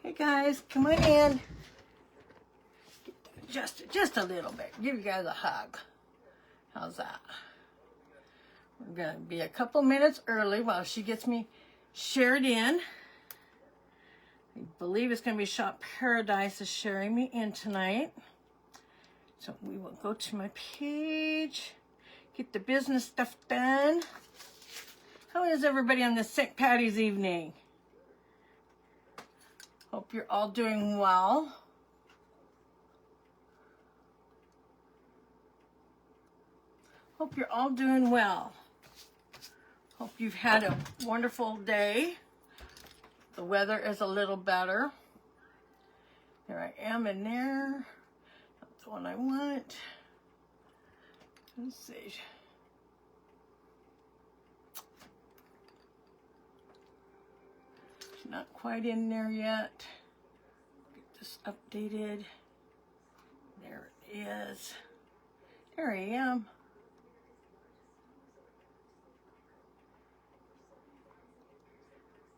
Hey guys, come on in. Just a little bit. Give you guys a hug. How's that? We're gonna be a couple minutes early while she gets me shared in. I believe it's gonna be Shop Paradise is sharing me in tonight. So we will go to my page, get the business stuff done. How is everybody on this St. Patty's evening? Hope you're all doing well. Hope you're all doing well. Hope you've had a wonderful day. The weather is a little better. Here I am in there. That's the one I want. Let's see. Not quite in there yet. Get this updated. There it is. There I am.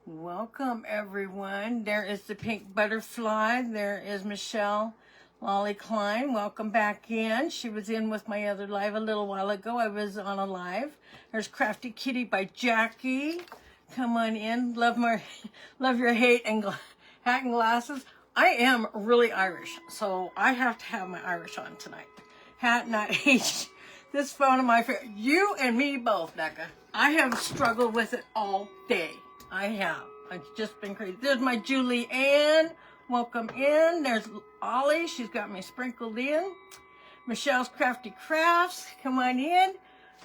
Welcome everyone. There is the pink butterfly. There is Michelle Lolly Klein. Welcome back in. She was in with my other live a little while ago. I was on a live. There's Crafty Kitty by Jackie. Come on in. Love your hat and glasses. I am really Irish, so I have to have my Irish on tonight. Hat, not H. This phone of my favorite. You and me both, Becca. I have struggled with it all day. I have. It's just been crazy. There's my Julie Ann. Welcome in. There's Ollie. She's got me sprinkled in. Michelle's Crafty Crafts. Come on in.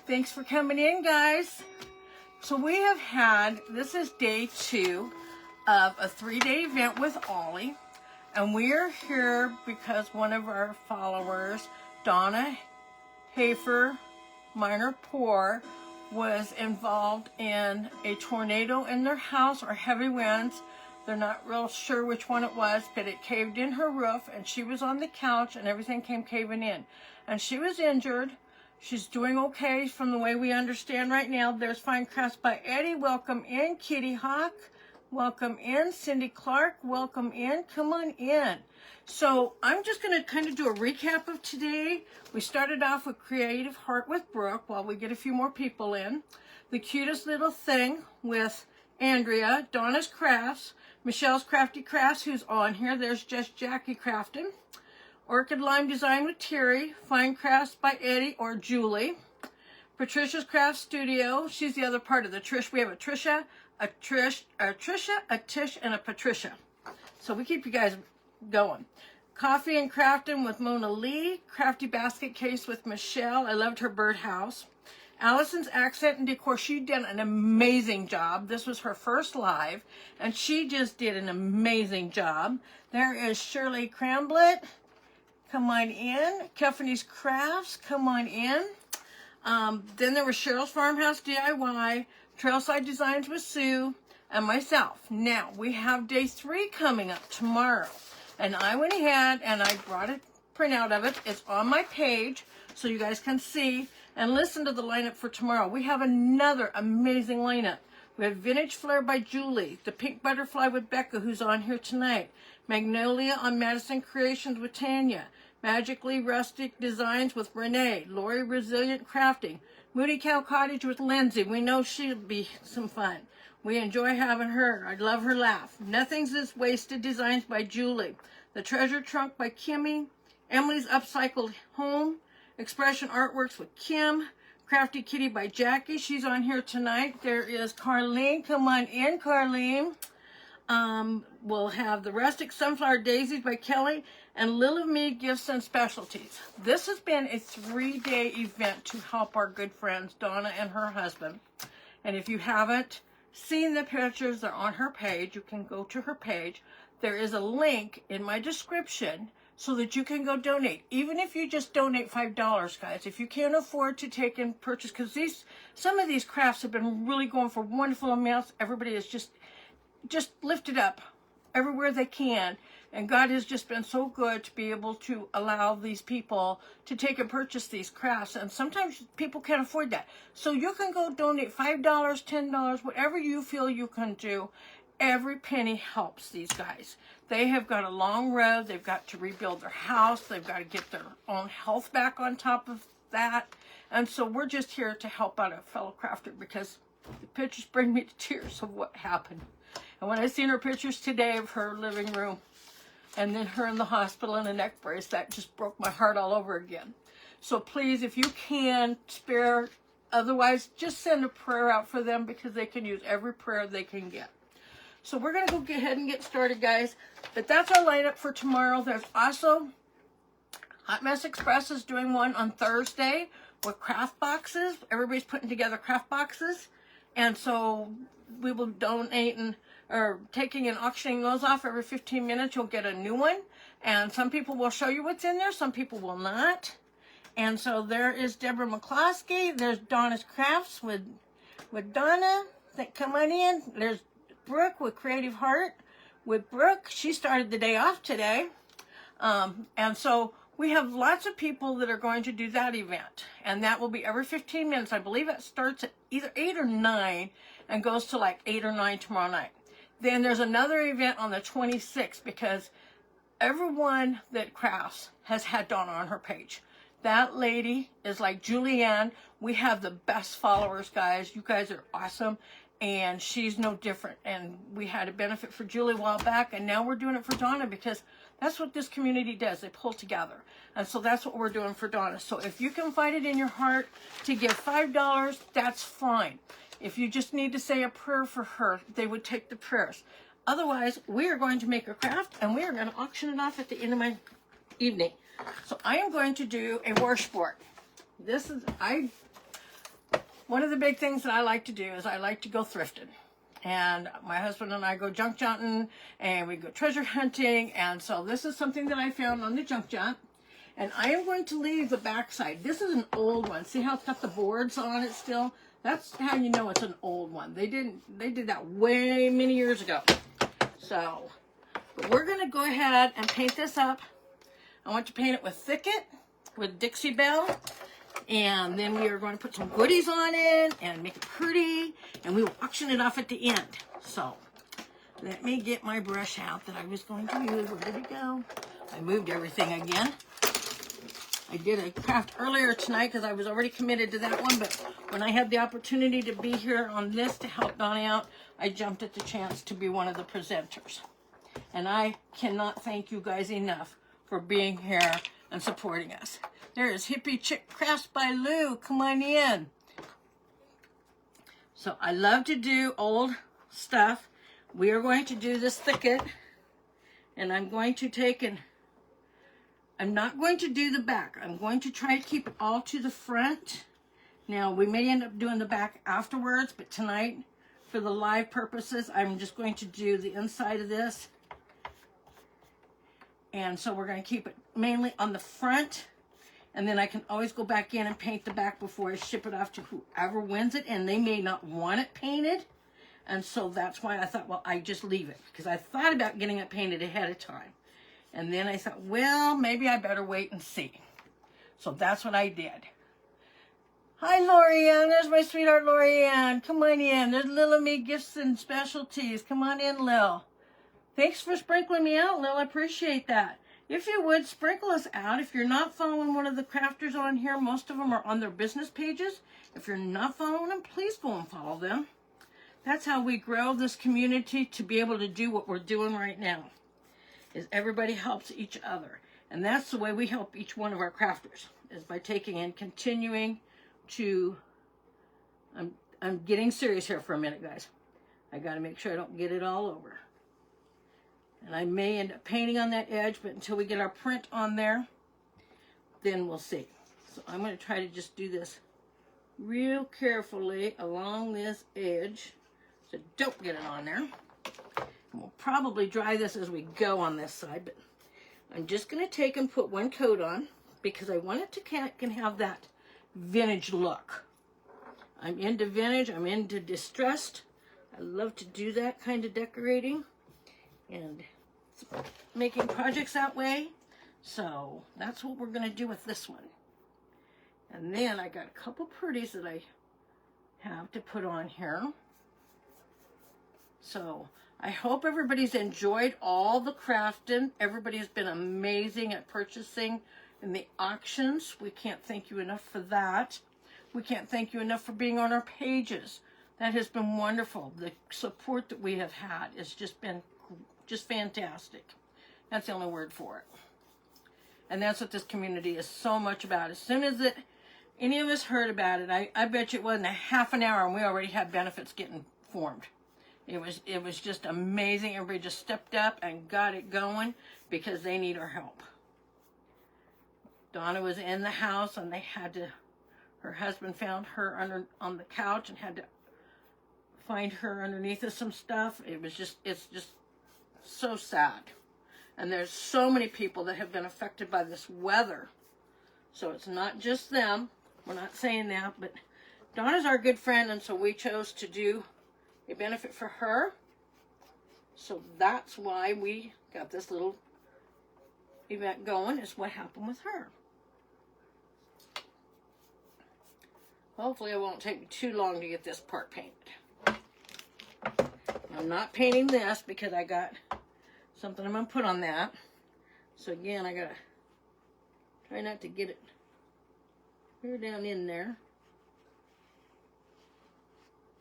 Thanks for coming in, guys. So we have had, this is day 2 of a 3-day event with Ollie, and we are here because one of our followers, Donna Haefer Minor Poore, was involved in a tornado in their house or heavy winds. They're not real sure which one it was, but it caved in her roof, and she was on the couch and everything came caving in. And she was injured. She's doing okay from the way we understand right now. There's Fine Crafts by Eddie. Welcome in. Kitty Hawk. Welcome in. Cindy Clark. Welcome in. Come on in. So I'm just going to kind of do a recap of today. We started off with Creative Heart with Brooke while we get a few more people in. The Cutest Little Thing with Andrea. Donna's Crafts. Michelle's Crafty Crafts, who's on here. There's just Jackie Crafton. Orchid Lime Design with Terry, Fine Crafts by Eddie or Julie. Patricia's Craft Studio, she's the other part of the Trish. We have a Trisha, a Tish, and a Patricia. So we keep you guys going. Coffee and Crafting with Mona Lee. Crafty Basket Case with Michelle. I loved her birdhouse. Allison's Accent and Decor, she did an amazing job. This was her first live, and she just did an amazing job. There is Shirley Cramblett. Come on in. Kefany's Crafts. Come on in. Then there was Cheryl's Farmhouse DIY, Trailside Designs with Sue, and myself. Now, we have day 3 coming up tomorrow. And I went ahead and I brought a printout of it. It's on my page so you guys can see and listen to the lineup for tomorrow. We have another amazing lineup. We have Vintage Flair by Julie, the Pink Butterfly with Becca, who's on here tonight, Magnolia on Madison Creations with Tanya, Magically Rustic Designs with Renee, Lori Resilient Crafting, Moody Cow Cottage with Lindsay. We know she'll be some fun. We enjoy having her. I love her laugh. Nothing's This Wasted Designs by Julie, The Treasure Trunk by Kimmy, Emily's Upcycled Home, Expression Artworks with Kim, Crafty Kitty by Jackie. She's on here tonight. There is Carlene. Come on in, Carlene. We'll have the Rustic Sunflower Daisies by Kelly and Lil of Me Gifts and Specialties. This has been a 3-day event to help our good friends, Donna and her husband. And if you haven't seen the pictures, they're on her page. You can go to her page. There is a link in my description so that you can go donate. Even if you just donate $5, guys. If you can't afford to take and purchase, because some of these crafts have been really going for wonderful amounts. Everybody is just lifted up everywhere they can, and God has just been so good to be able to allow these people to take and purchase these crafts, and sometimes people can't afford that. So you can go donate $5, $10, whatever you feel you can do, every penny helps these guys. They have got a long road. They've got to rebuild their house. They've got to get their own health back on top of that. And so we're just here to help out a fellow crafter, because the pictures bring me to tears of what happened. And when I seen her pictures today of her living room and then her in the hospital in a neck brace, that just broke my heart all over again. So please, if you can spare, otherwise just send a prayer out for them, because they can use every prayer they can get. So we're going to go ahead and get started, guys. But that's our lineup for tomorrow. There's also Hot Mess Express is doing one on Thursday with craft boxes. Everybody's putting together craft boxes. And so we will donate or taking and auctioning those off every 15 minutes. You'll get a new one. And some people will show you what's in there. Some people will not. And so there is Deborah McCloskey. There's Donna's Crafts with Donna. Come on in. There's Brooke with Creative Heart with Brooke. She started the day off today. And so we have lots of people that are going to do that event. And that will be every 15 minutes. I believe it starts at either 8 or 9 and goes to like 8 or 9 tomorrow night. Then there's another event on the 26th, because everyone that crafts has had Donna on her page. That lady is like Julianne. We have the best followers, guys. You guys are awesome. And she's no different. And we had a benefit for Julie a while back, and now we're doing it for Donna, because that's what this community does. They pull together. And so that's what we're doing for Donna. So if you can find it in your heart to give $5, that's fine. If you just need to say a prayer for her, they would take the prayers. Otherwise, we are going to make a craft, and we are going to auction it off at the end of my evening. So I am going to do a washboard. One of the big things that I like to do is I like to go thrifted. And my husband and I go junk junting, and we go treasure hunting. And so this is something that I found on the junk jaunt. And I am going to leave the back side. This is an old one. See how it's got the boards on it still? That's how you know it's an old one. They did that way many years ago. So, but we're going to go ahead and paint this up. I want to paint it with Thicket, with Dixie Belle. And then we are going to put some goodies on it and make it pretty. And we will auction it off at the end. So, let me get my brush out that I was going to use. Where did it go? I moved everything again. I did a craft earlier tonight because I was already committed to that one. But when I had the opportunity to be here on this to help Donna out, I jumped at the chance to be one of the presenters. And I cannot thank you guys enough for being here and supporting us. There is Hippie Chick Crafts by Lou. Come on in. So I love to do old stuff. We are going to do this Thicket. And I'm going to take and I'm not going to do the back. I'm going to try to keep it all to the front. Now, we may end up doing the back afterwards, but tonight, for the live purposes, I'm just going to do the inside of this. And so we're going to keep it mainly on the front. And then I can always go back in and paint the back before I ship it off to whoever wins it. And they may not want it painted. And so that's why I thought, well, I just leave it. Because I thought about getting it painted ahead of time. And then I thought, well, maybe I better wait and see. So that's what I did. Hi, Lorianne. There's my sweetheart, Lorianne. Come on in. There's Lil Me Gifts and Specialties. Come on in, Lil. Thanks for sprinkling me out, Lil. I appreciate that. If you would, sprinkle us out. If you're not following one of the crafters on here, most of them are on their business pages. If you're not following them, please go and follow them. That's how we grow this community to be able to do what we're doing right now. Is everybody helps each other. And that's the way we help each one of our crafters, is by taking and continuing to, I'm getting serious here for a minute, guys. I got to make sure I don't get it all over. And I may end up painting on that edge, but until we get our print on there, then we'll see. So I'm going to try to just do this real carefully along this edge, so don't get it on there. We'll probably dry this as we go on this side, but I'm just going to take and put one coat on because I want it to can have that vintage look. I'm into vintage. I'm into distressed. I love to do that kind of decorating and making projects that way. So that's what we're going to do with this one. And then I got a couple pretties that I have to put on here. So I hope everybody's enjoyed all the crafting. Everybody's been amazing at purchasing in the auctions. We can't thank you enough for that. We can't thank you enough for being on our pages. That has been wonderful. The support that we have had has just been just fantastic. That's the only word for it. And that's what this community is so much about. As soon as any of us heard about it, I bet you it wasn't a half an hour and we already had benefits getting formed. It was just amazing. Everybody just stepped up and got it going because they need our help. Donna was in the house and they had to, her husband found her on the couch and had to find her underneath of some stuff. It's just so sad. And there's so many people that have been affected by this weather. So it's not just them. We're not saying that, but Donna's our good friend, and so we chose to do a benefit for her. So that's why we got this little event going, is what happened with her. Hopefully it won't take me too long to get this part painted. I'm not painting this because I got something I'm going to put on that. So again, I got to try not to get it clear down in there.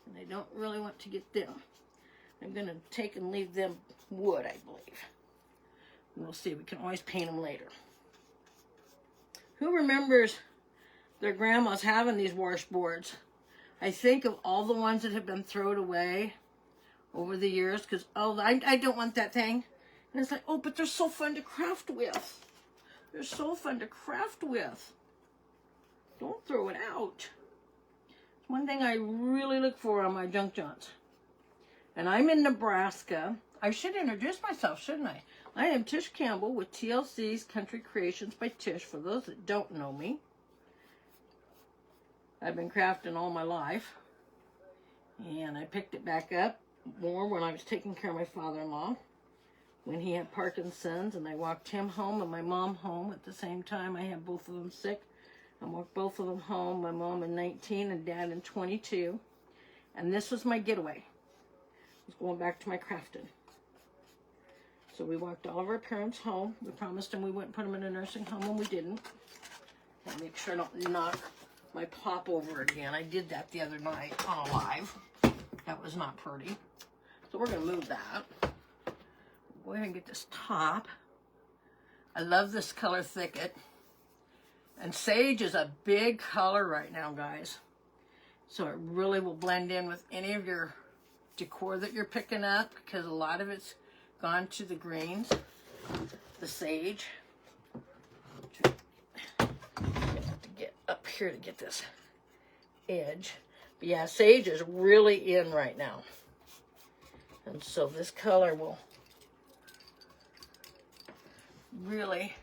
And I don't really want to get them. I'm going to take and leave them wood, I believe. And we'll see. We can always paint them later. Who remembers their grandmas having these washboards? I think of all the ones that have been thrown away over the years because, oh, I don't want that thing. And it's like, oh, but they're so fun to craft with. They're so fun to craft with. Don't throw it out. It's one thing I really look for on my junk johns. And I'm in Nebraska. I should introduce myself, shouldn't I? I am Tish Campbell with TLC's Country Creations by Tish, for those that don't know me. I've been crafting all my life. And I picked it back up more when I was taking care of my father-in-law, when he had Parkinson's, and I walked him home and my mom home at the same time. I had both of them sick. I walked both of them home, my mom in 19 and dad in 22. And this was my getaway. I was going back to my crafting. So we walked all of our parents home. We promised them we wouldn't put them in a nursing home, and we didn't. I'll make sure I don't knock my pop over again. I did that the other night on a live. That was not pretty. So we're going to move that. Go ahead and get this top. I love this color thicket. And sage is a big color right now, guys. So it really will blend in with any of your decor that you're picking up, because a lot of it's gone to the greens, the sage. I have to get up here to get this edge. But yeah, sage is really in right now. And so this color will really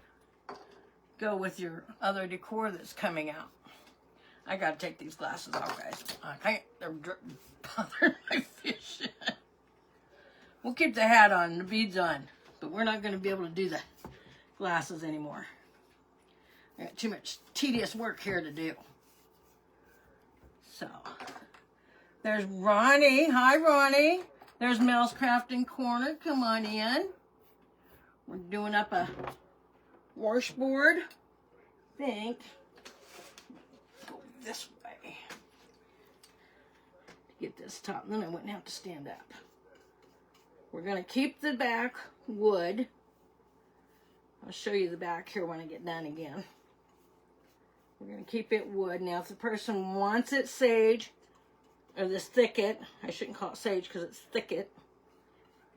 go with your other decor that's coming out. I gotta take these glasses off, guys. They're bothering my vision. We'll keep the hat on and the beads on, but we're not gonna be able to do the glasses anymore. I got too much tedious work here to do. So, there's Ronnie. Hi, Ronnie. There's Mel's Crafting Corner. Come on in. We're doing up a washboard. I think. Go this way to get this top, and then I wouldn't have to stand up. We're going to keep the back wood. I'll show you the back here when I get done again. We're going to keep it wood. Now, if the person wants it sage, or this thicket, I shouldn't call it sage because it's thicket.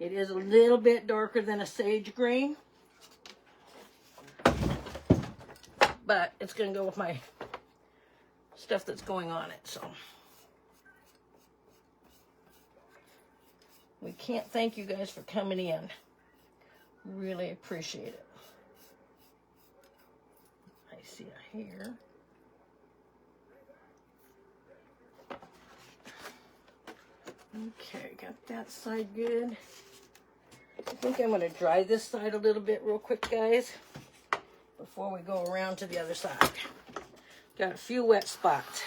It is a little bit darker than a sage green. But it's going to go with my stuff that's going on it, so. We can't thank you guys for coming in. Really appreciate it. I see a hair. Okay, got that side good. I think I'm going to dry this side a little bit real quick, guys, before we go around to the other side. Got a few wet spots.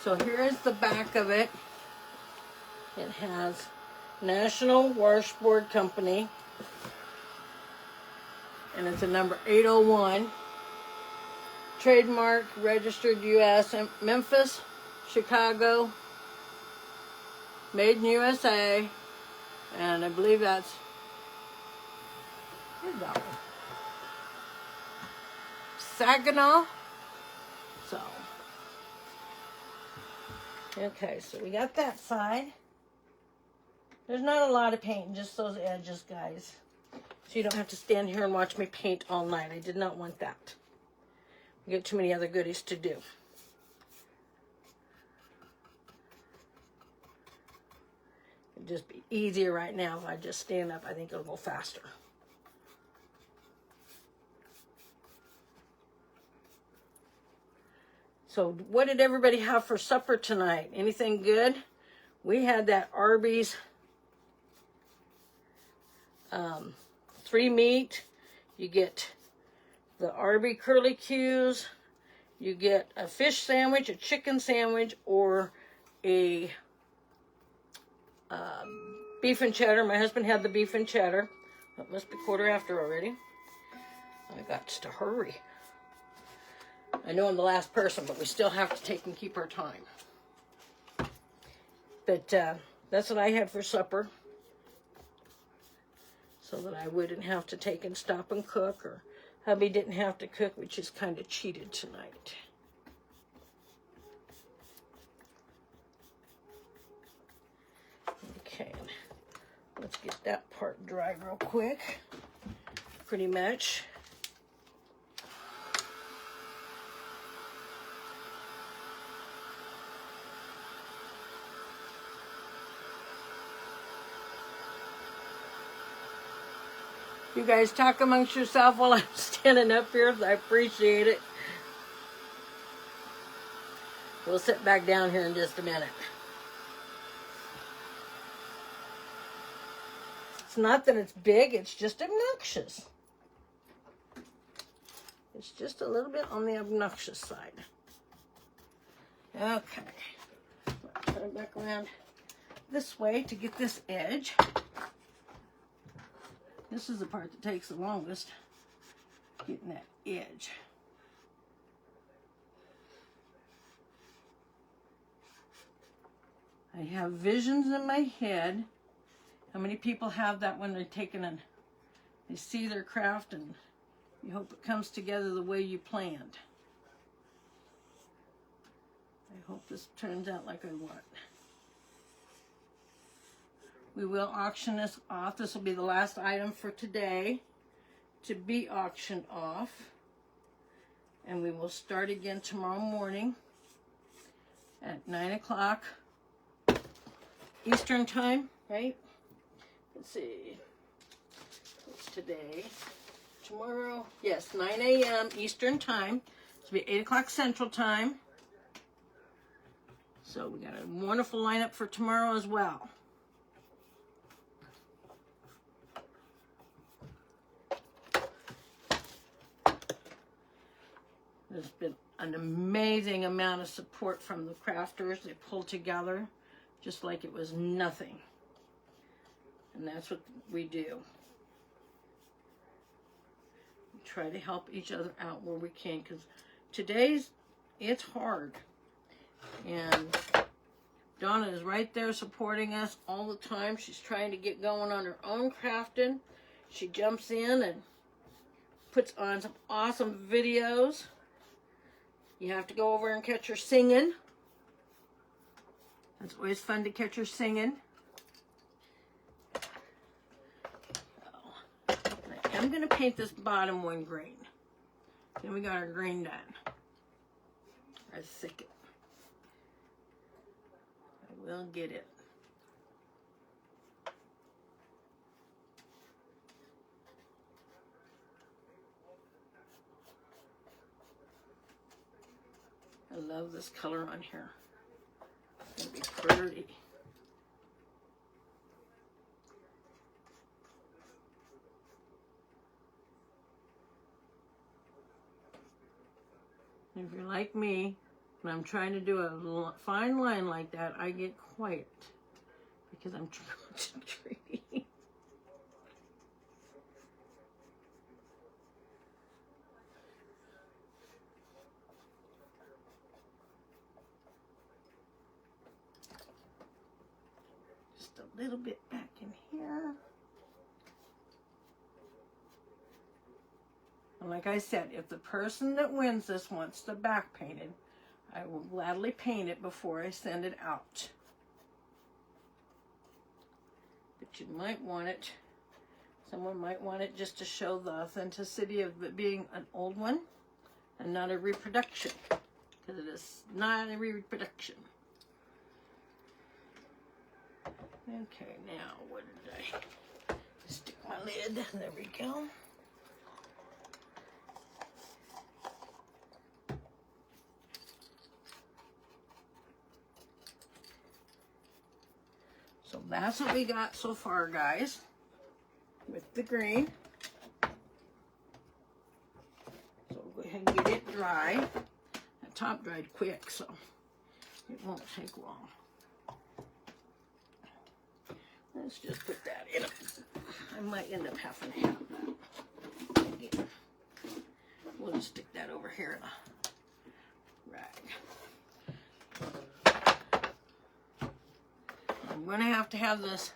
So here is the back of it. It has National Washboard Company, and it's a number 801. Trademark, registered U.S., Memphis, Chicago, made in USA, and I believe that's, where's that one? Saginaw. So, okay, so we got that side. There's not a lot of paint, just those edges, guys. So you don't have to stand here and watch me paint all night. I did not want that. We get too many other goodies to do. It'd just be easier right now if I just stand up. I think it'll go faster. So what did everybody have for supper tonight? Anything good? We had that Arby's 3 meat. You get the Arby curly Q's. You get a fish sandwich, a chicken sandwich, or a beef and cheddar. My husband had the beef and cheddar. It must be 1:15 already. I got to hurry. I know I'm the last person, but we still have to take and keep our time. But that's what I had for supper, so that I wouldn't have to take and stop and cook, or hubby didn't have to cook, which is kind of cheated tonight. Okay, let's get that part dry real quick. Pretty much. You guys talk amongst yourself while I'm standing up here. I appreciate it. We'll sit back down here in just a minute. It's not that it's big, it's just obnoxious. It's just a little bit on the obnoxious side. Okay. Turn it back around this way to get this edge. This is the part that takes the longest, getting that edge. I have visions in my head. How many people have that when they're taking and they see their craft and you hope it comes together the way you planned? I hope this turns out like I want. We will auction this off. This will be the last item for today to be auctioned off. And we will start again tomorrow morning at 9 o'clock Eastern time, right? Let's see. What's today? Tomorrow, yes, 9 a.m. Eastern time. This will be 8 o'clock Central time. So we got a wonderful lineup for tomorrow as well. There's been an amazing amount of support from the crafters. They pulled together just like it was nothing. And that's what we do. We try to help each other out where we can, because it's hard. And Donna is right there supporting us all the time. She's trying to get going on her own crafting. She jumps in and puts on some awesome videos. You have to go over and catch her singing. It's always fun to catch her singing. So, I'm going to paint this bottom one green. Then we got our green done. Our thicket. I will get it. I love this color on here. It's going to be pretty. If you're like me, when I'm trying to do a fine line like that, I get quiet because I'm concentrating. Just a little bit back in here. And like I said, if the person that wins this wants the back painted, I will gladly paint it before I send it out. But you might want it, someone might want it just to show the authenticity of it being an old one and not a reproduction, because it is not a reproduction. Okay, now what did I stick my lid? There we go. So that's what we got so far, guys, with the green. So we'll go ahead and get it dry. The top dried quick, so it won't take long. Let's just put that in. I might end up having to have that again. We'll just stick that over here in a rag. I'm going to have this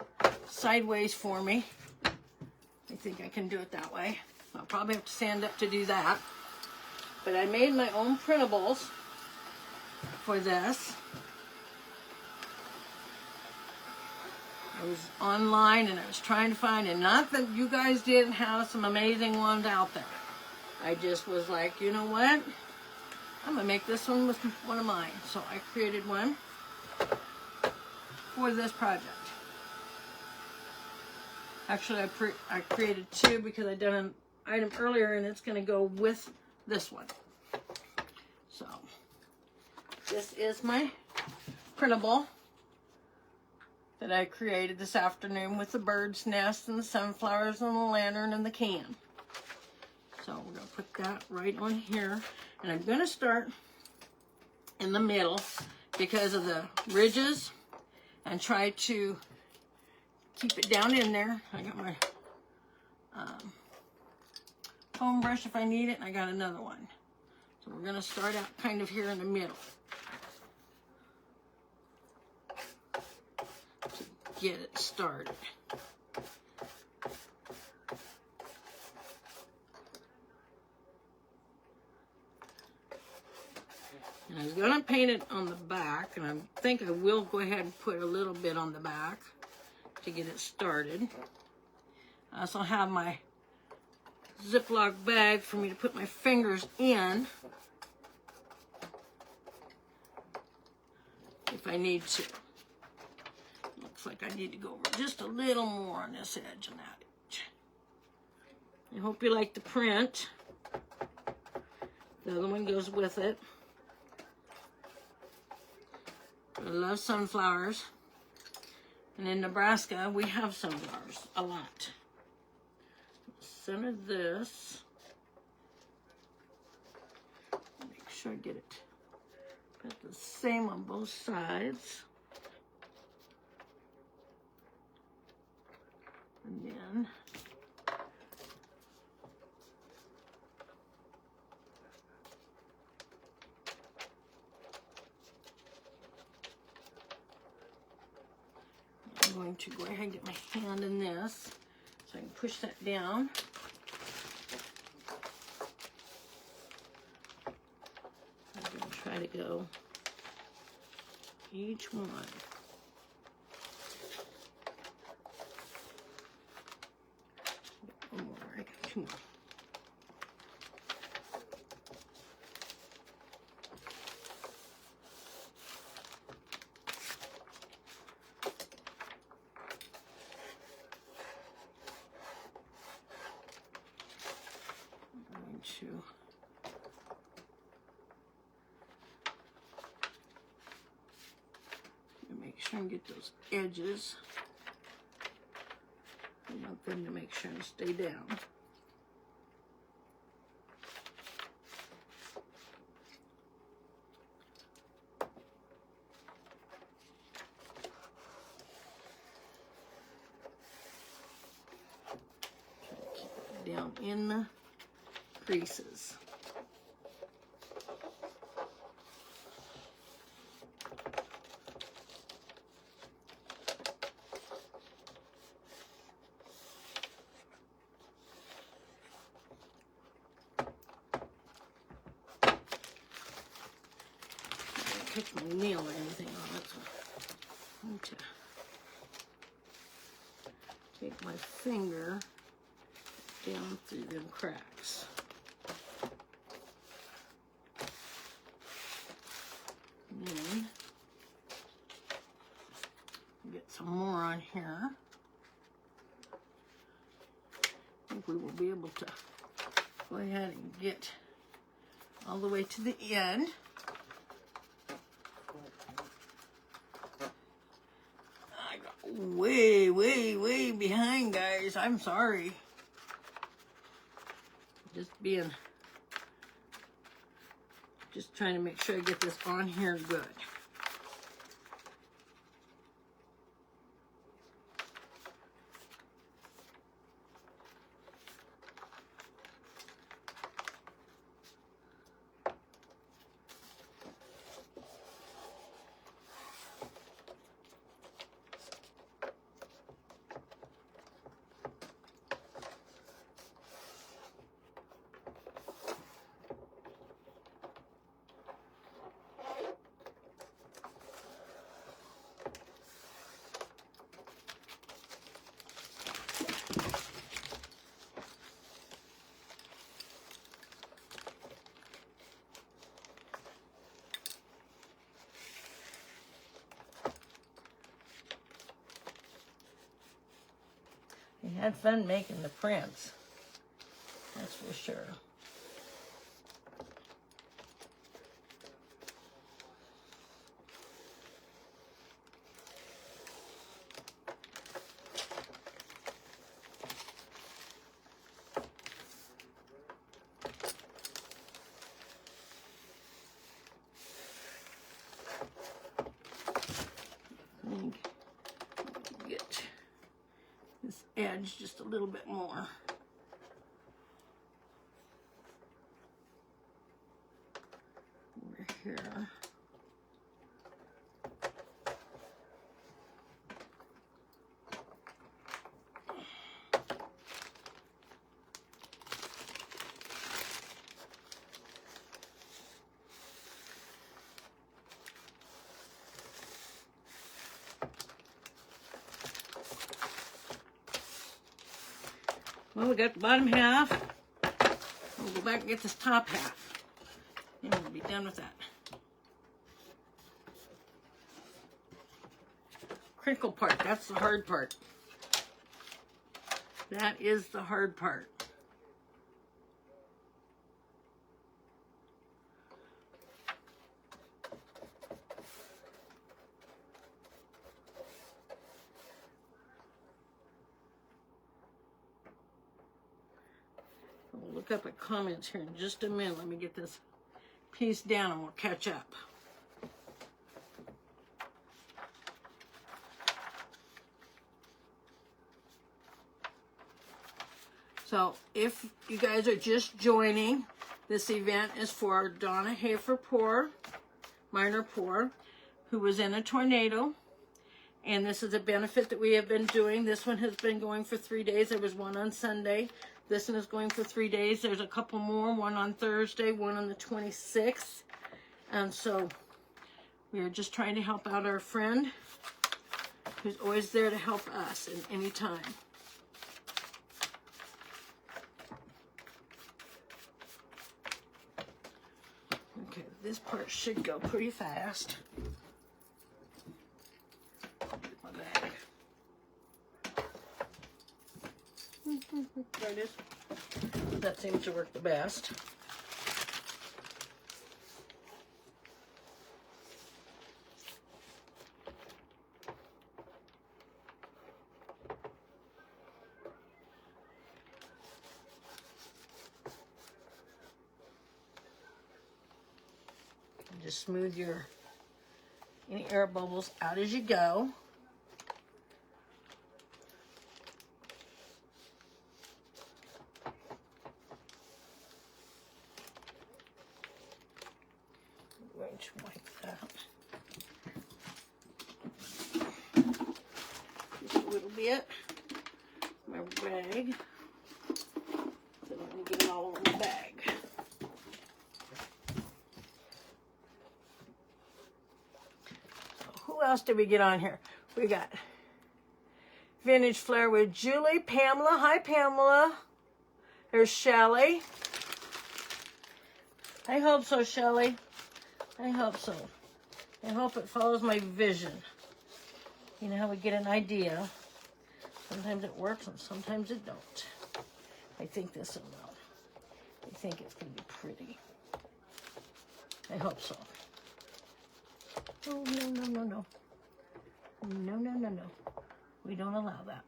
sideways for me. I think I can do it that way. I'll probably have to sand up to do that. But I made my own printables for this. I was online and I was trying to find, and not that you guys didn't have some amazing ones out there. I just was like, you know what? I'm gonna make this one with one of mine. So I created one for this project. Actually, I created two because I done an item earlier and it's gonna go with this one. So this is my printable that I created this afternoon with the bird's nest and the sunflowers and the lantern and the can. So we're going to put that right on here. And I'm going to start in the middle because of the ridges and try to keep it down in there. I got my foam brush if I need it, and I got another one. So we're going to start out kind of here in the middle. Get it started. And I was going to paint it on the back, and I think I will go ahead and put a little bit on the back to get it started. I also have my Ziploc bag for me to put my fingers in if I need to. Looks like I need to go over just a little more on this edge and that edge. I hope you like the print. The other one goes with it. I love sunflowers. And in Nebraska, we have sunflowers a lot. Center this. Make sure I get it about the same on both sides. And then I'm going to go ahead and get my hand in this so I can push that down. I'm going to try to go each one. One more, I got two more. Make sure and get those edges. I want them to make sure and stay down. down in the creases. Catch my nail or anything on it. So I need to take my finger down through them cracks. And then get some more on here. I think we will be able to go ahead and get all the way to the end. Way behind, guys. I'm sorry. Just trying to make sure I get this on here good. We had fun making the prints, that's for sure. Get this edge just a little bit more. Over here. Well, we got the bottom half. We'll go back and get this top half. And we'll be done with that. Crinkle part, that's the hard part. That is the hard part. We'll look up at comments here in just a minute. Let me get this piece down and we'll catch up. So if you guys are just joining, this event is for Donna Haefer Minor Poore, who was in a tornado. And this is a benefit that we have been doing. This one has been going for 3 days. There was one on Sunday. This one is going for 3 days. There's a couple more, one on Thursday, one on the 26th. And so we are just trying to help out our friend who's always there to help us at any time. Okay, this part should go pretty fast. Get my bag. There it is. That seems to work the best. Just smooth any air bubbles out as you go. get my bag. So let me get it all in the bag. So who else did we get on here? We got Vintage Flair with Julie, Pamela. Hi, Pamela. There's Shelly. I hope so, Shelly. I hope so. I hope it follows my vision. You know how we get an idea. Sometimes it works and sometimes it don't. I think this will. I think it's going to be pretty. I hope so. Oh, no, no, no, no. No, no, no, no. We don't allow that.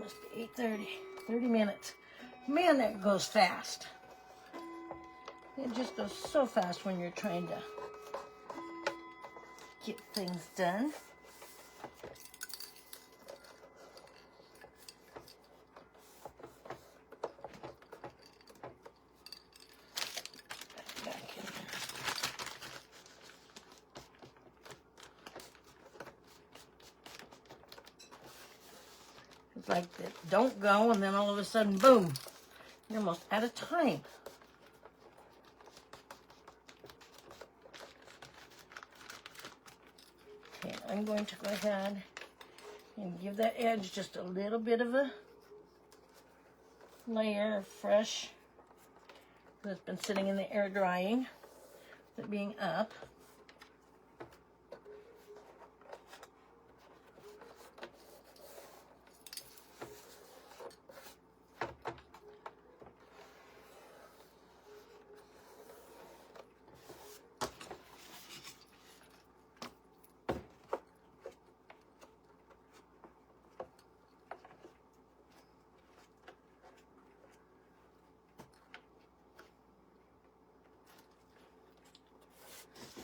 Must be 8:30. 30 minutes. Man, that goes fast. It just goes so fast when you're trying to get things done. Back in there. It's like that don't go, and then all of a sudden, boom, you're almost out of time. Okay, I'm going to go ahead and give that edge just a little bit of a layer of fresh that's been sitting in the air drying, it being up.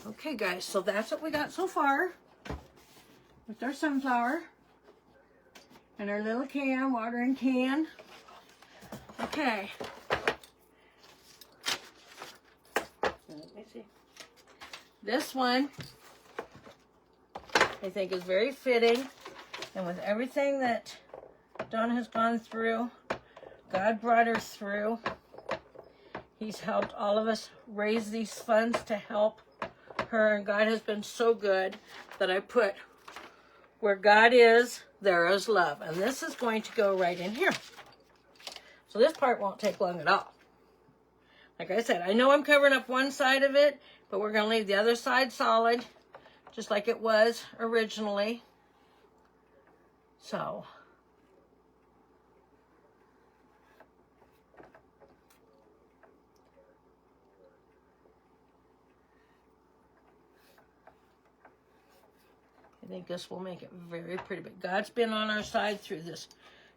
Okay, guys, so that's what we got so far with our sunflower and our little can, watering can. Okay. Let me see. This one, I think, is very fitting. And with everything that Donna has gone through, God brought her through. He's helped all of us raise these funds to help her, and God has been so good that I put where God is, there is love. And this is going to go right in here. So this part won't take long at all. Like I said, I know I'm covering up one side of it, but we're going to leave the other side solid, just like it was originally. So I think this will make it very pretty. But God's been on our side through this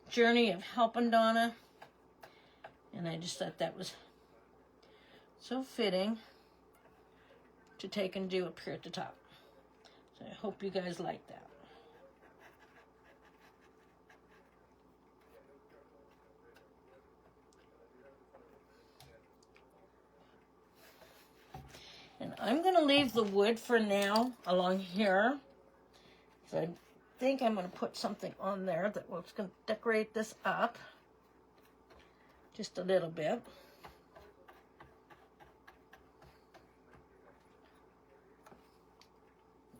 journey of helping Donna. And I just thought that was so fitting to take and do up here at the top. So I hope you guys like that. And I'm going to leave the wood for now along here. So I think I'm going to put something on there that was going to decorate this up just a little bit.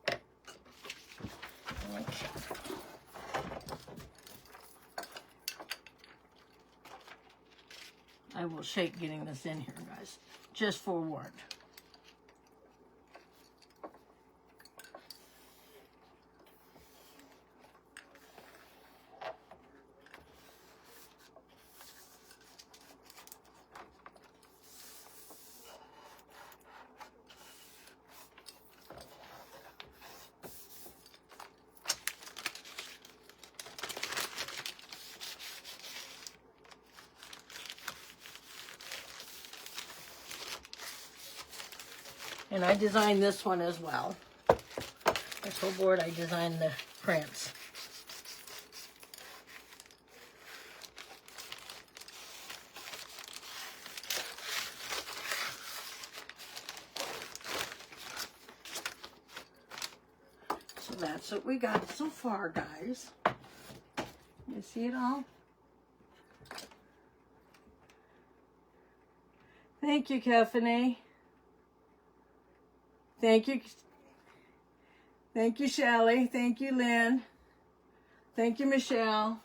Okay. I will shake getting this in here, guys. Just forewarned. And I designed this one as well. This whole board, I designed the prints. that's what we got so far, guys. You see it all? Thank you, Tiffany. Thank you. Thank you, Shelly. Thank you, Lynn. Thank you, Michelle.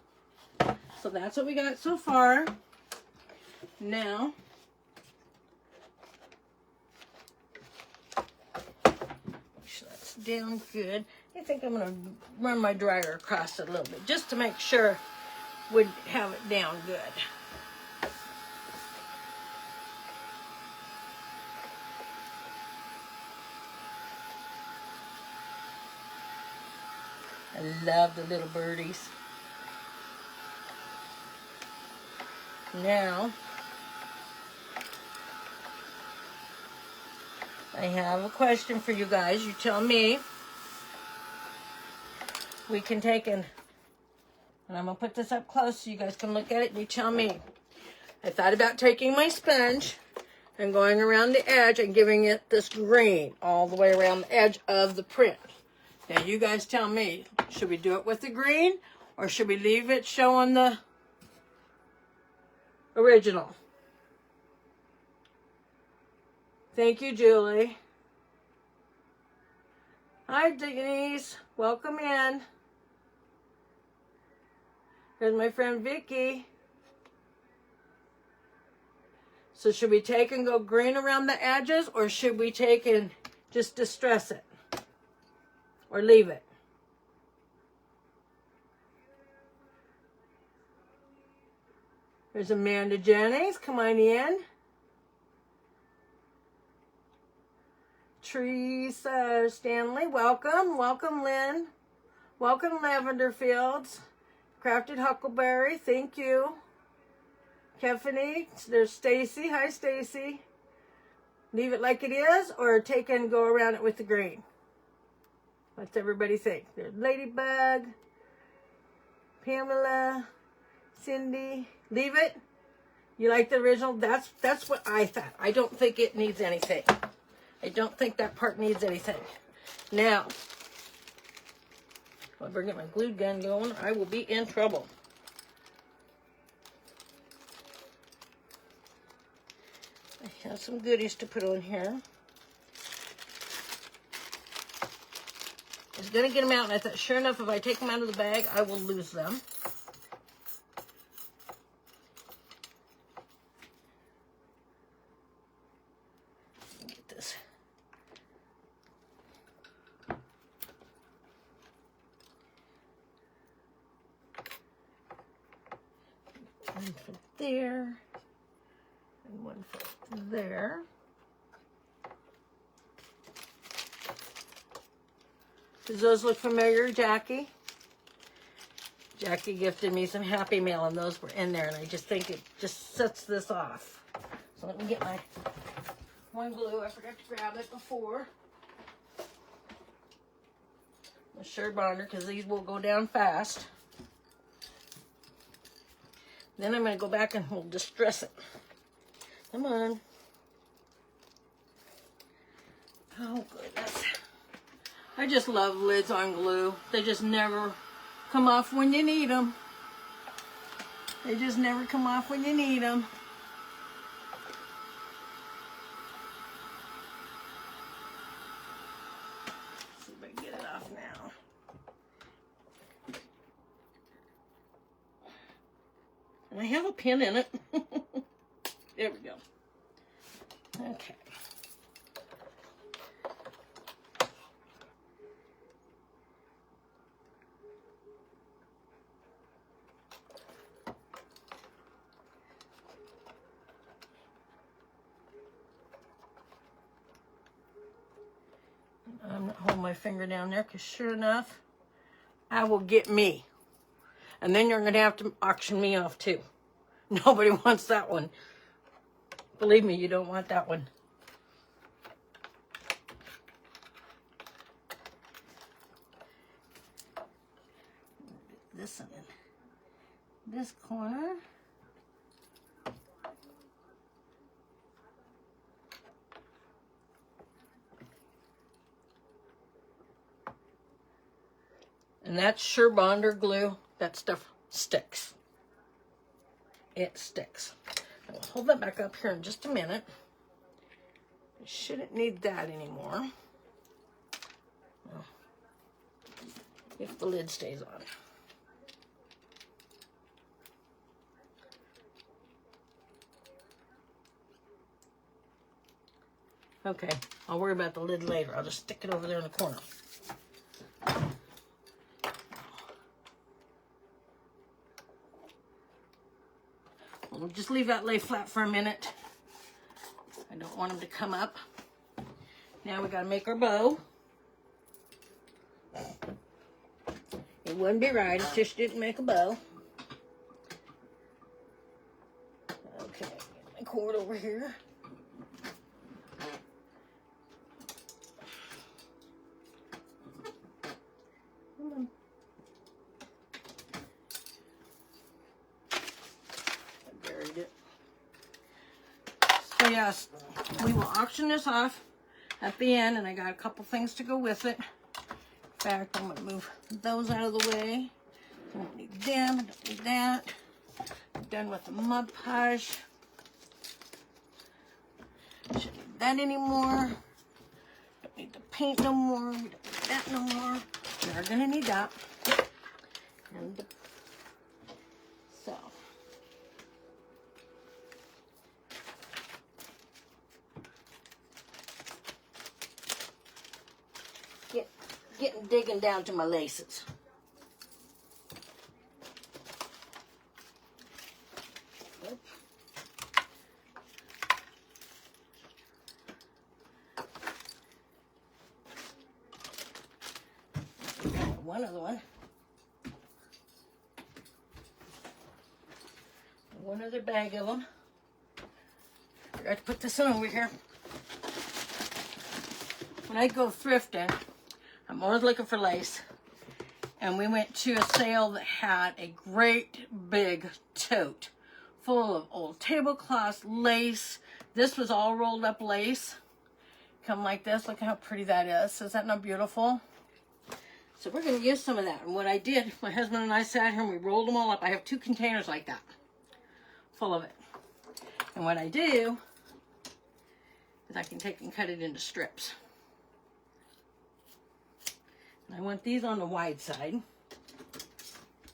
So that's what we got so far. Now, make sure that's down good. I think I'm going to run my dryer across it a little bit just to make sure we'd have it down good. I love the little birdies. Now, I have a question for you guys. You tell me. We can take and I'm going to put this up close so you guys can look at it and you tell me. I thought about taking my sponge and going around the edge and giving it this green all the way around the edge of the print. Now you guys tell me, should we do it with the green or should we leave it showing the original? Thank you, Julie. Hi, Denise. Welcome in. Here's my friend Vicky. So should we take and go green around the edges or should we take and just distress it? Or leave it? There's Amanda Jennings. Come on in. Teresa Stanley. Welcome. Welcome, Lynn. Welcome, Lavender Fields. Crafted Huckleberry. Thank you. Tiffany. There's Stacy. Hi, Stacy. Leave it like it is or take and go around it with the green? What's everybody think? There's Ladybug, Pamela, Cindy. Leave it? You like the original? That's what I thought. I don't think it needs anything. I don't think that part needs anything. Now, if I better get my glue gun going, I will be in trouble. I have some goodies to put on here. I was going to get them out, and I thought, sure enough, if I take them out of the bag, I will lose them. Get this. One for there, and one for there. Does those look familiar, Jackie? Jackie gifted me some Happy Mail, and those were in there, and I just think it just sets this off. So let me get my one glue. I forgot to grab it before. A sure binder, because these will go down fast. Then I'm going to go back and we'll distress it. Come on. Oh, goodness. I just love lids on glue. They just never come off when you need them. They just never come off when you need them. Let's see if I can get it off now. And I have a pin in it. There we go. Okay. I'm not holding my finger down there because sure enough, I will get me. And then you're going to have to auction me off too. Nobody wants that one. Believe me, you don't want that one. This one in this corner. And that's Sure Bond or glue. That stuff sticks. It sticks. I'll hold that back up here in just a minute. I shouldn't need that anymore. Well, if the lid stays on. Okay, I'll worry about the lid later. I'll just stick it over there in the corner. We'll just leave that lay flat for a minute. I don't want them to come up. Now we gotta make our bow. It wouldn't be right if Tish didn't make a bow. Okay, get my cord over here. So yes, we will auction this off at the end, and I got a couple things to go with it. In fact, I'm going to move those out of the way. I don't need them, I don't need that. I'm done with the Mod Podge. Don't need that anymore. Don't need the paint no more. We don't need that no more. We are going to need that. And so. Digging down to my laces. Oop. One other one. One other bag of them. Forgot to put this one over here. When I go thrifting, I'm always looking for lace, and we went to a sale that had a great big tote full of old tablecloths, lace. This was all rolled up lace. Come like this. Look how pretty that is. Is that not beautiful? So we're going to use some of that. And what I did, my husband and I sat here and we rolled them all up. I have 2 containers like that, full of it. And what I do is I can take and cut it into strips. I want these on the wide side.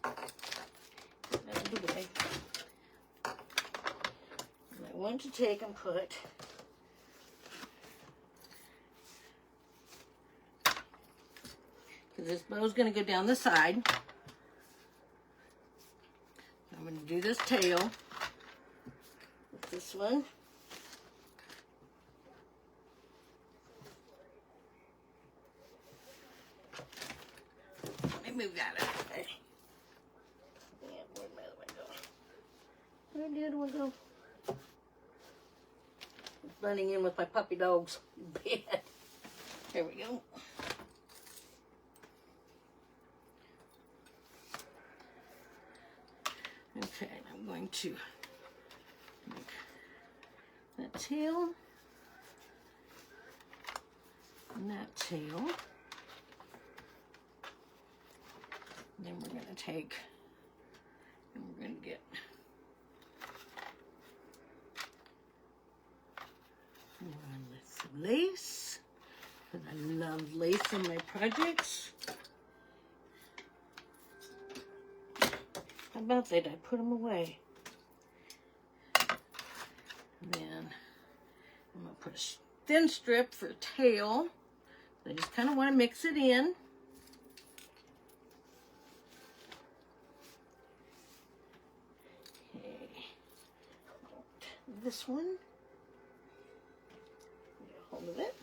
That's the way. And I want to take and put because this bow's going to go down the side. I'm going to do this tail with this one. Move that out of the way. Yeah, where'd my other one go? Where did the other one go? It's blending in with my puppy dog's bed. There we go. Okay, I'm going to make that tail and that tail. Then we're going to take and we're going to get one with some lace, because I love lace in my projects. How about that? I put them away. And then I'm going to put a thin strip for a tail. I just kind of want to mix it in. This one, get a hold of it.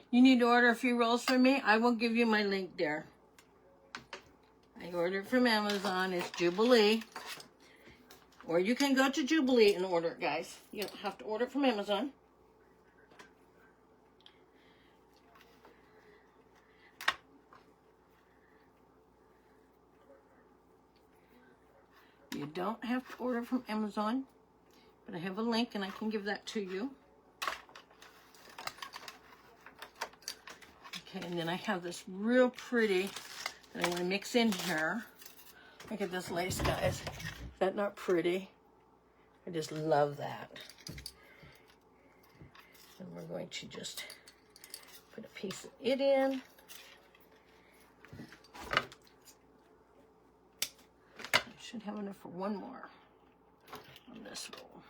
You need to order a few rolls from me. I will give you my link there. I ordered from Amazon. It's Jubilee. Or you can go to Jubilee and order it, guys. You don't have to order it from Amazon. You don't have to order from Amazon, but I have a link and I can give that to you. Okay, and then I have this real pretty that I'm going to mix in here. Look at this lace, guys. Is that not pretty? I just love that. And we're going to just put a piece of it in. I should have enough for one more on this roll.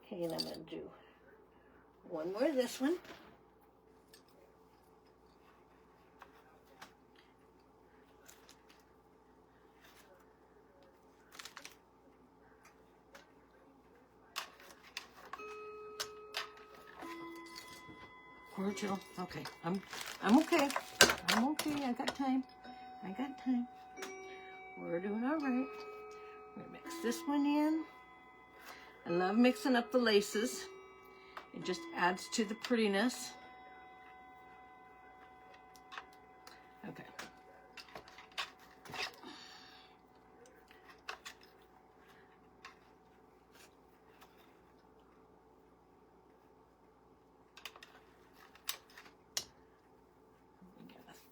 Okay, and I'm going to do one more of this one. Cordial. Okay, I'm okay. I'm okay. I got time. I got time. We're doing all right. I'm gonna mix this one in. I love mixing up the laces. It just adds to the prettiness. Okay.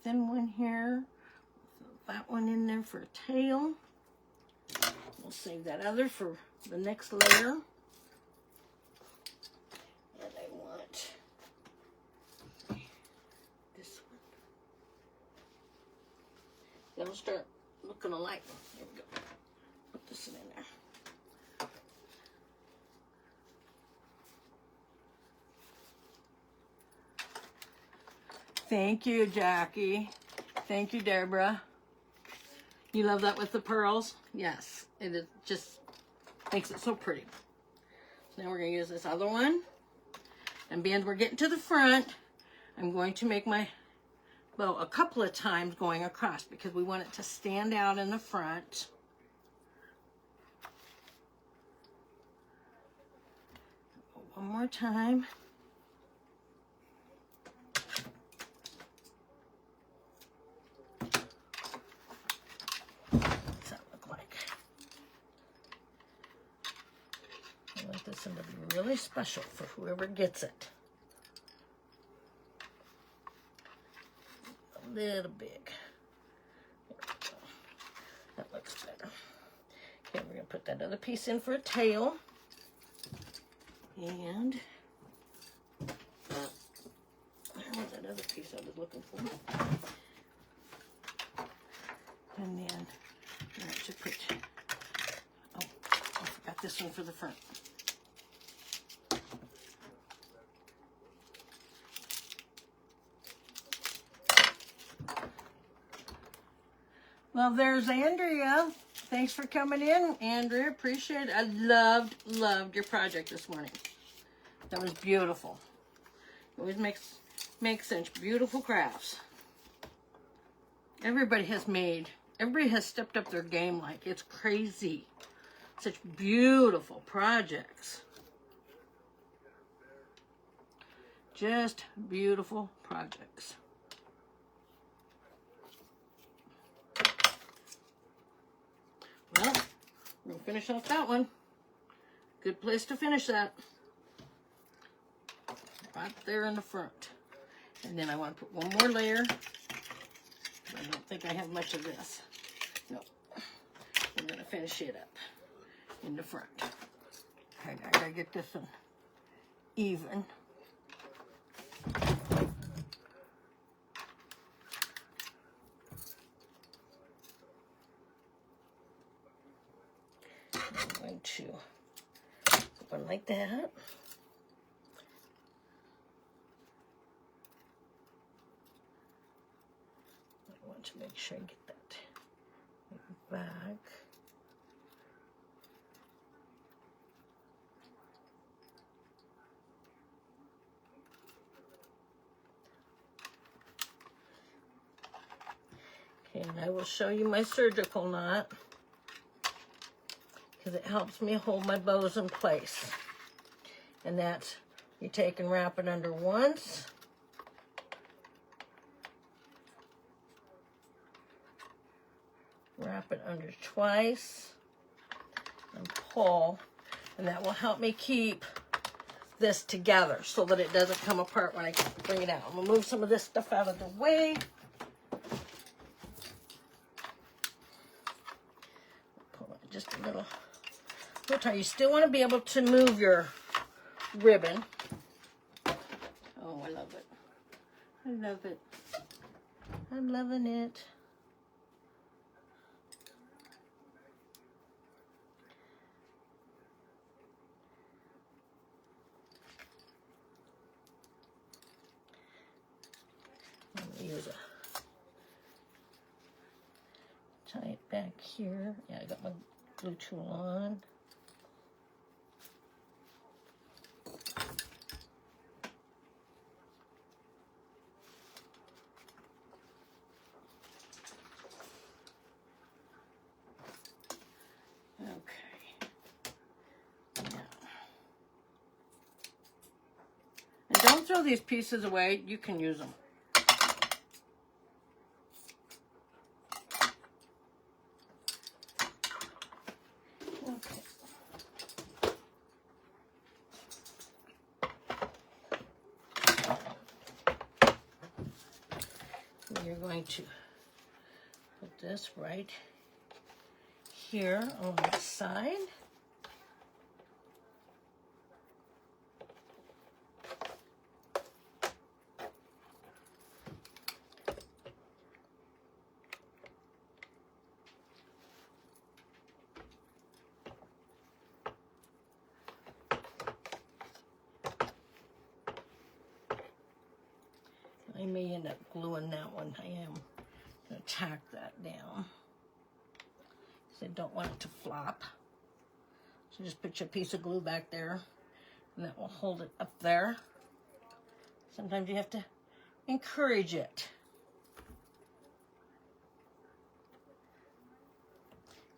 Thin one here. Throw that one in there for a tail. We'll save that other for the next layer. And I want this one. That'll start looking alike. There we go. Put this one in there. Thank you, Jackie. Thank you, Deborah. You love that with the pearls? Yes. It just makes it so pretty. So now we're going to use this other one. And being we're getting to the front, I'm going to make my bow a couple of times going across because we want it to stand out in the front. One more time. This one to be really special for whoever gets it. A little big. There we go. That looks better. Okay, we're going to put that other piece in for a tail. And where's that other piece I was looking for? And then I'm going to put, oh, I forgot this one for the front. Well, there's Andrea. Thanks for coming in, Andrea. Appreciate it. I loved your project this morning. That was beautiful. It always makes such beautiful crafts. Everybody has stepped up their game like it's crazy. Such beautiful projects. Just beautiful projects. Well, we're going to finish off that one. Good place to finish that. Right there in the front. And then I want to put one more layer. I don't think I have much of this. No. We're going to finish it up in the front. I got to get this one even. To one like that. I want to make sure I get that back. Okay, and I will show you my surgical knot, because it helps me hold my bows in place. And that's, you take and wrap it under once. Wrap it under twice and pull, and that will help me keep this together so that it doesn't come apart when I bring it out. I'm gonna move some of this stuff out of the way. Pull it just a little tight. You still want to be able to move your ribbon. Oh, I love it. I love it. I'm loving it. Use a tie it back here. Yeah, I got my glue tool on. Okay. Now. And don't throw these pieces away. You can use them. You're going to put this right here on the side. I may end up gluing that one. I am going to tack that down because I don't want it to flop. So just put your piece of glue back there and that will hold it up there. Sometimes you have to encourage it.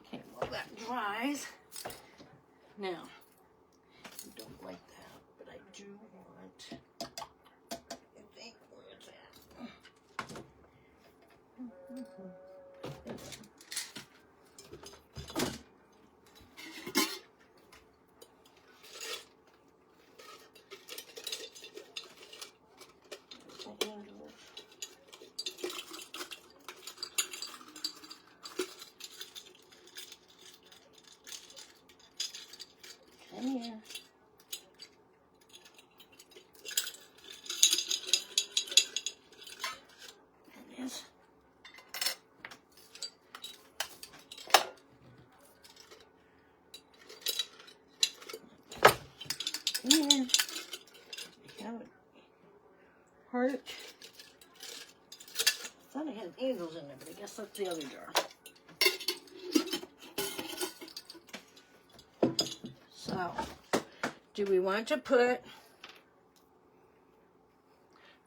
Okay, while that dries. Now, I don't like that, but I do want... Come here. There it is. Come here. We have it. Heart. I thought I had angels in there, but I guess that's the other jar. So, do we want to put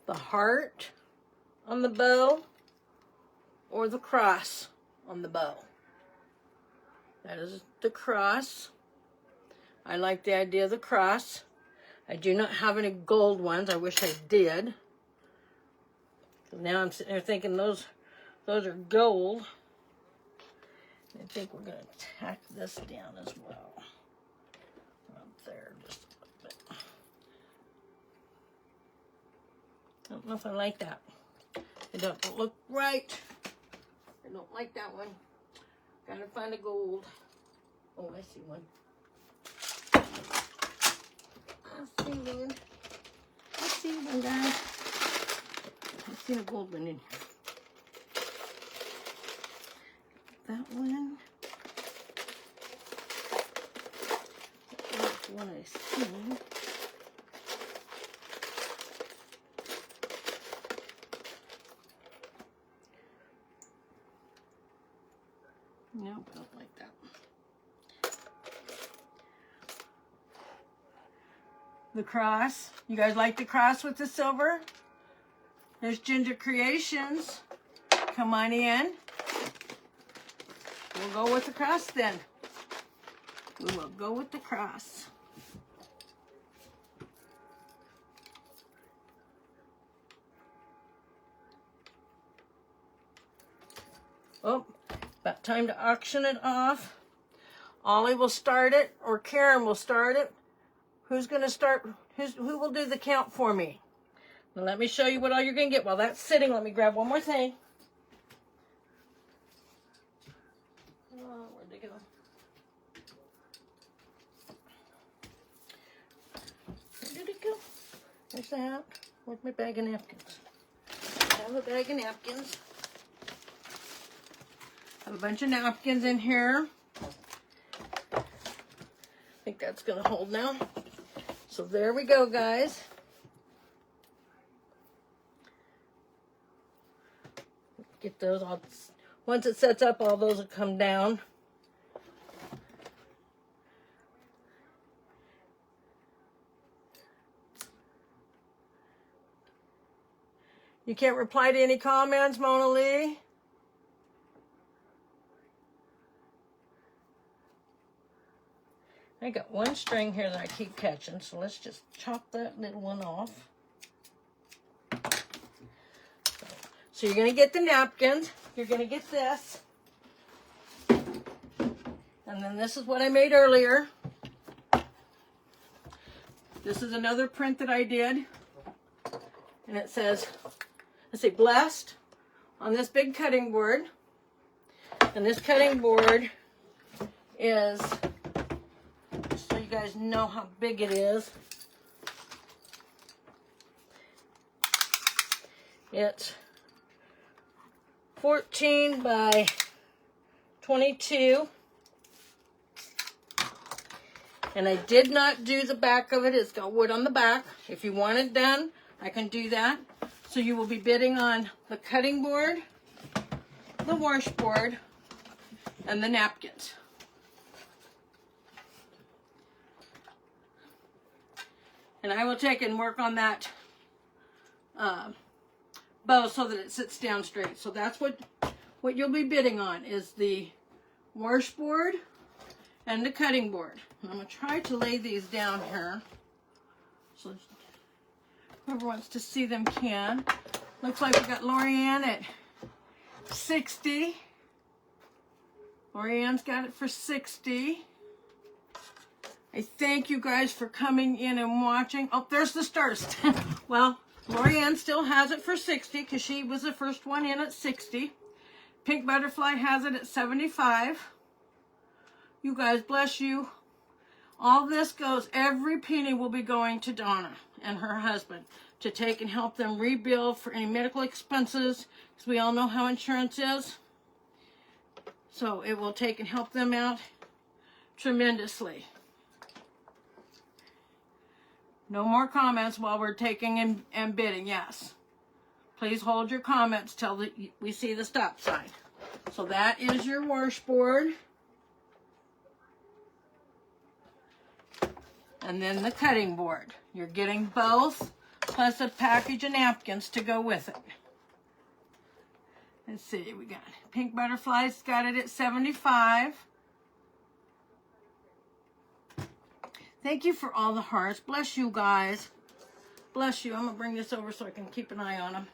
the heart on the bow or the cross on the bow? That is the cross. I like the idea of the cross. I do not have any gold ones. I wish I did. Now I'm sitting there thinking those are gold. I think we're going to tack this down as well. Up there just a little bit. I don't know if I like that. It don't look right. I don't like that one. Gotta find a gold. Oh, I see one. I see one. I see one, guys. I see a gold one in here. That one. That's the one I see. Nope, I don't like that. The cross. You guys like the cross with the silver? There's Ginger Creations. Come on in. We'll go with the cross then. We will go with the cross. Oh, but time to auction it off. Ollie will start it, or Karen will start it. Who's going to start? Who will do the count for me? Now let me show you what all you're going to get. While that's sitting, let me grab one more thing. Oh, where'd they go? Where did it go? There's that. Where's my bag of napkins? I have a bag of napkins. I have a bunch of napkins in here. I think that's going to hold now. So there we go, guys. Get those all. Once it sets up, all those will come down. You can't reply to any comments, Mona Lee? I got one string here that I keep catching, so let's just chop that little one off. So you're going to get the napkins. You're going to get this. And then this is what I made earlier. This is another print that I did. And it says, let's see, blessed on this big cutting board. And this cutting board is, so you guys know how big it is. It's 14 by 22. And I did not do the back of it. It's got wood on the back. If you want it done, I can do that. So you will be bidding on the cutting board, the washboard, and the napkins. And I will take and work on that bow so that it sits down straight. So that's what you'll be bidding on, is the washboard and the cutting board. And I'm going to try to lay these down here. So whoever wants to see them can. Looks like we got Lorianne at 60. Lorianne's got it for 60. I thank you guys for coming in and watching. Oh, there's the stars. Well, Lorianne still has it for 60 because she was the first one in at 60. Pink Butterfly has it at 75. You guys, bless you. All this goes, every penny will be going to Donna and her husband to take and help them rebuild for any medical expenses, because we all know how insurance is. So it will take and help them out tremendously. No more comments while we're taking and bidding, yes. Please hold your comments till we see the stop sign. So that is your washboard. And then the cutting board. You're getting both, plus a package of napkins to go with it. Let's see, we got Pink Butterfly's got it at 75. Thank you for all the hearts. Bless you guys. Bless you. I'm going to bring this over so I can keep an eye on them.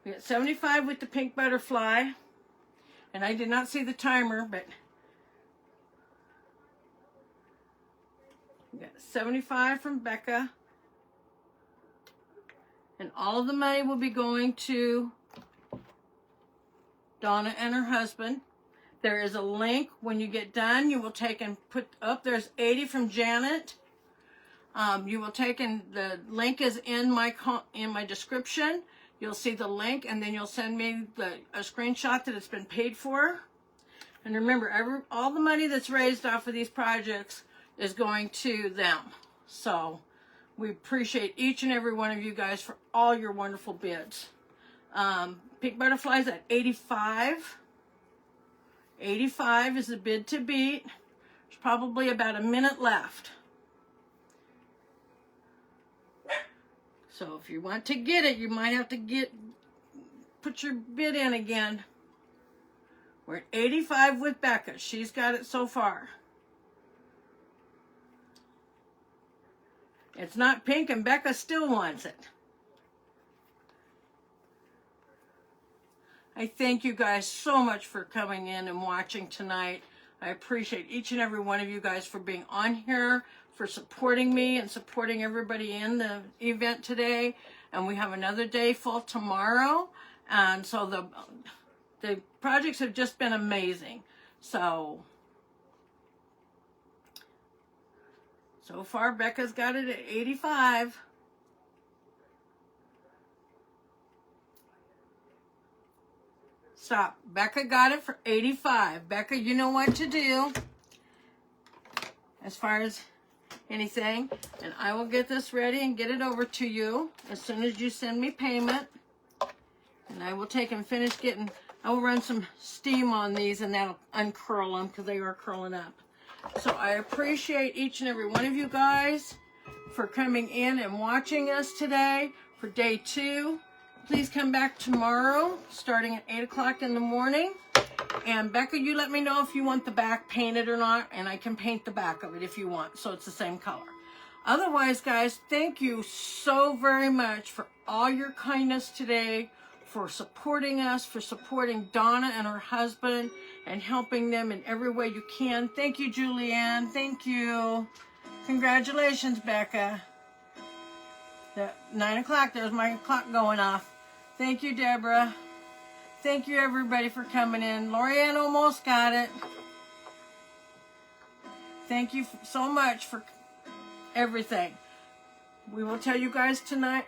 We got 75 with the Pink Butterfly. And I did not see the timer, but we got 75 from Becca. And all of the money will be going to Donna and her husband. There is a link when you get done. You will take and put up. There's 80 from Janet. You will take and the link is in my description. You'll see the link, and then you'll send me a screenshot that it's been paid for. And remember, all the money that's raised off of these projects is going to them. So we appreciate each and every one of you guys for all your wonderful bids. Pink Butterfly's at 85. 85 is the bid to beat. There's probably about a minute left. So if you want to get it, you might have to put your bid in again. We're at 85 with Becca. She's got it so far. It's not pink, and Becca still wants it. I thank you guys so much for coming in and watching tonight. I appreciate each and every one of you guys for being on here, for supporting me and supporting everybody in the event today. And we have another day full tomorrow. And so the projects have just been amazing. So far, Becca's got it at 85. Stop. Becca got it for 85. Becca, you know what to do as far as anything. And I will get this ready and get it over to you as soon as you send me payment. And I will take and finish getting, I will run some steam on these and that'll uncurl them because they are curling up. So I appreciate each and every one of you guys for coming in and watching us today for day 2. Please come back tomorrow starting at 8 o'clock in the morning. And Becca, you let me know if you want the back painted or not, and I can paint the back of it if you want, so it's the same color. Otherwise, guys, thank you so very much for all your kindness today, for supporting us, for supporting Donna and her husband, and helping them in every way you can. Thank you, Julianne. Thank you. Congratulations, Becca. 9 o'clock, there's my clock going off. Thank you, Deborah. Thank you, everybody, for coming in. Lorianne almost got it. Thank you so much for everything. We will tell you guys tonight,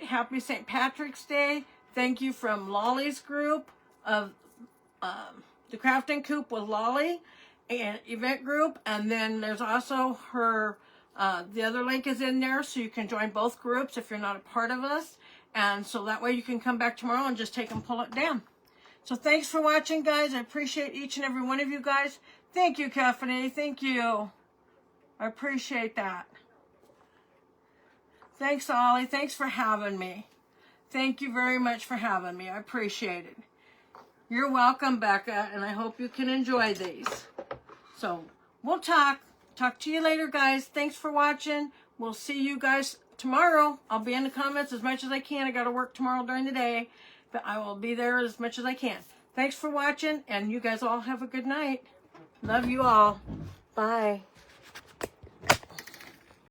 happy St. Patrick's Day. Thank you from Lolly's group of the Crafting Coop with Lolly and event group. And then there's also her, the other link is in there, so you can join both groups if you're not a part of us. And so that way you can come back tomorrow and just take and pull it down. So thanks for watching, guys. I appreciate each and every one of you guys. Thank you, Caffeine. Thank you. I appreciate that. Thanks, Ollie. Thanks for having me. Thank you very much for having me. I appreciate it. You're welcome, Becca, and I hope you can enjoy these. So we'll talk to you later, guys. Thanks for watching. We'll see you guys tomorrow. I'll be in the comments as much as I can. I got to work tomorrow during the day, but I will be there as much as I can. Thanks for watching, and you guys all have a good night. Love you all. Bye.